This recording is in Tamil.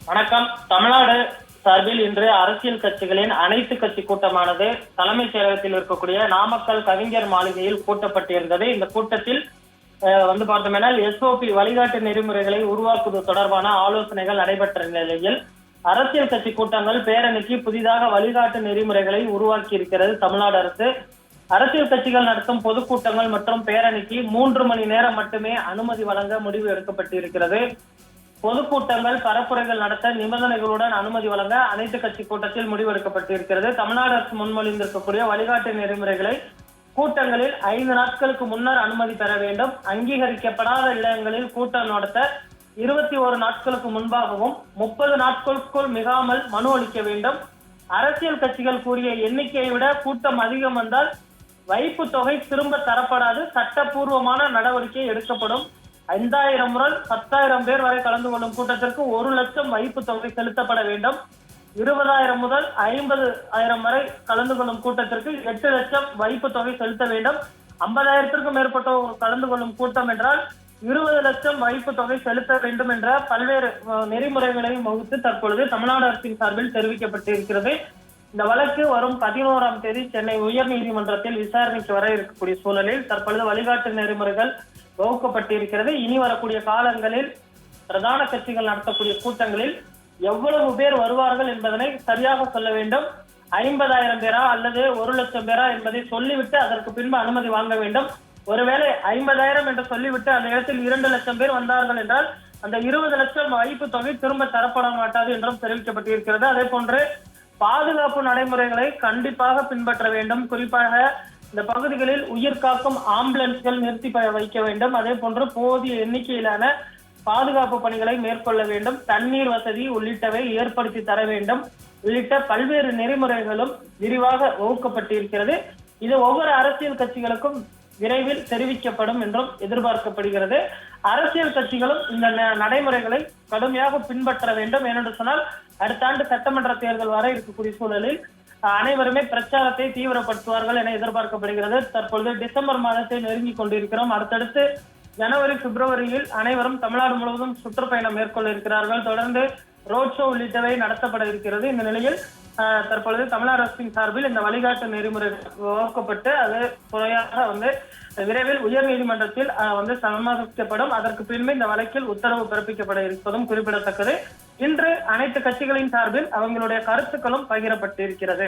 வணக்கம். தமிழ்நாடு சார்பில் இன்று அரசியல் கட்சிகளின் அனைத்து கட்சி கூட்டமானது தலைமைச் செயலகத்தில் இருக்கக்கூடிய நாமக்கல் கவிஞர் மாளிகையில் கூட்டப்பட்டிருந்தது. இந்த கூட்டத்தில் பார்த்தோம்னால் எஸ்ஓபி வழிகாட்டு நெறிமுறைகளை உருவாக்குவது தொடர்பான ஆலோசனைகள் நடைபெற்ற நிலையில் அரசியல் கட்சி கூட்டங்கள் பேரணிக்கு புதிதாக வழிகாட்டு நெறிமுறைகளை உருவாக்கி இருக்கிறது தமிழ்நாடு அரசு. அரசியல் கட்சிகள் நடத்தும் பொதுக்கூட்டங்கள் மற்றும் பேரணிக்கு 3 மணி நேரம் மட்டுமே அனுமதி வழங்க முடிவு எடுக்கப்பட்டிருக்கிறது. பொதுக்கூட்டங்கள் பரப்புரைகள் நடத்த நிபந்தனைகளுடன் அனுமதி வழங்க அனைத்து கட்சி கூட்டத்தில் முடிவெடுக்கப்பட்டிருக்கிறது. தமிழ்நாடு அரசு முன்மொழிந்திருக்கக்கூடிய வழிகாட்டு நெறிமுறைகளை கூட்டங்களில் 5 நாட்களுக்கு முன்னர் அனுமதி பெற வேண்டும். அங்கீகரிக்கப்படாத இடங்களில் கூட்டம் நடத்த 21 நாட்களுக்கு முன்பாகவும் 30 நாட்களுக்குள் மிகாமல் மனு அளிக்க வேண்டும். அரசியல் கட்சிகள் கூறிய எண்ணிக்கையை விட கூட்டம் அதிகம் வந்தால் வைப்பு தொகை திரும்ப தரப்படாது, சட்டப்பூர்வமான நடவடிக்கை எடுக்கப்படும். 5000 முதல் 10,000 பேர் வரை கலந்து கொள்ளும் கூட்டத்திற்கு 1 லட்சம் வைப்பு தொகை செலுத்தப்பட வேண்டும். 20,000 முதல் 50,000 வரை கலந்து கொள்ளும் கூட்டத்திற்கு 8 லட்சம் வைப்பு தொகை செலுத்த வேண்டும். 50,000த்திற்கும் மேற்பட்டோர் கலந்து கொள்ளும் கூட்டம் என்றால் 20 லட்சம் வைப்பு தொகை செலுத்த வேண்டும் என்ற பல்வேறு நெறிமுறைகளையும் வகுத்து தற்பொழுது தமிழ்நாடு அரசின் சார்பில் தெரிவிக்கப்பட்டிருக்கிறது. இந்த வழக்கு வரும் 11ஆம் தேதி சென்னை உயர் நீதிமன்றத்தில் விசாரணைக்கு வர இருக்கக்கூடிய சூழலில் தற்பொழுது வழிகாட்டு நெறிமுறைகள் வகுக்கப்பட்டிருக்கிறது. இனி வரக்கூடிய காலங்களில் பிரதான கட்சிகள் நடத்தக்கூடிய கூட்டங்களில் எவ்வளவு பேர் வருவார்கள் என்பதனை சரியாக சொல்ல வேண்டும். 50,000 பேரா அல்லது 1 லட்சம் பேரா என்பதை சொல்லிவிட்டு அதற்கு பின்பு அனுமதி வாங்க வேண்டும். ஒருவேளை 50,000 என்று சொல்லிவிட்டு அந்த இடத்தில் 2 லட்சம் பேர் வந்தார்கள் என்றால் அந்த 20 லட்சம் வைப்பு தொகை திரும்ப தரப்பட மாட்டாது என்றும் தெரிவிக்கப்பட்டிருக்கிறது. அதே போன்று பாதுகாப்பு நடைமுறைகளை கண்டிப்பாக பின்பற்ற வேண்டும். குறிப்பாக இந்த பகுதிகளில் உயிர் காக்கும் ஆம்புலன்ஸ்கள் நிறுத்தி வைக்க வேண்டும். அதே போன்று போதிய எண்ணிக்கையிலான பாதுகாப்பு பணிகளை மேற்கொள்ள வேண்டும். தண்ணீர் வசதி உள்ளிட்டவை ஏற்படுத்தி தர வேண்டும் உள்ளிட்ட பல்வேறு நெறிமுறைகளும் விரிவாக வகுக்கப்பட்டிருக்கிறது. இது ஒவ்வொரு அரசியல் கட்சிகளுக்கும் விரைவில் தெரிவிக்கப்படும் என்றும் எதிர்பார்க்கப்படுகிறது. அரசியல் கட்சிகளும் இந்த நடைமுறைகளை கடுமையாக பின்பற்ற வேண்டும். ஏனென்று சொன்னால் அடுத்த ஆண்டு சட்டமன்ற தேர்தல் வர இருக்கக்கூடிய சூழலில் அனைவருமே பிரச்சாரத்தை தீவிரப்படுத்துவார்கள் என எதிர்பார்க்கப்படுகிறது. தற்பொழுது டிசம்பர் மாதத்தை நெருங்கி கொண்டிருக்கிறோம். அடுத்தடுத்து ஜனவரி பிப்ரவரியில் அனைவரும் தமிழ்நாடு முழுவதும் சுற்றுப்பயணம் மேற்கொள்ள இருக்கிறார்கள். தொடர்ந்து ரோட் ஷோ உள்ளிட்டவை நடத்தப்பட இருக்கிறது. இந்த நிலையில் தற்பொழுது தமிழ்நாடு அரசின் சார்பில் இந்த வழிகாட்டு நெறிமுறை வகுக்கப்பட்டு அது முறையாக விரைவில் உயர் நீதிமன்றத்தில் சமர்ப்பிக்கப்படும். அதற்கு பின்பு இந்த வழக்கில் உத்தரவு பிறப்பிக்கப்பட இருப்பதும் குறிப்பிடத்தக்கது. இன்று அனைத்து கட்சிகளின் சார்பில் அவங்களுடைய கருத்துக்களும் பகிரப்பட்டிருக்கிறது.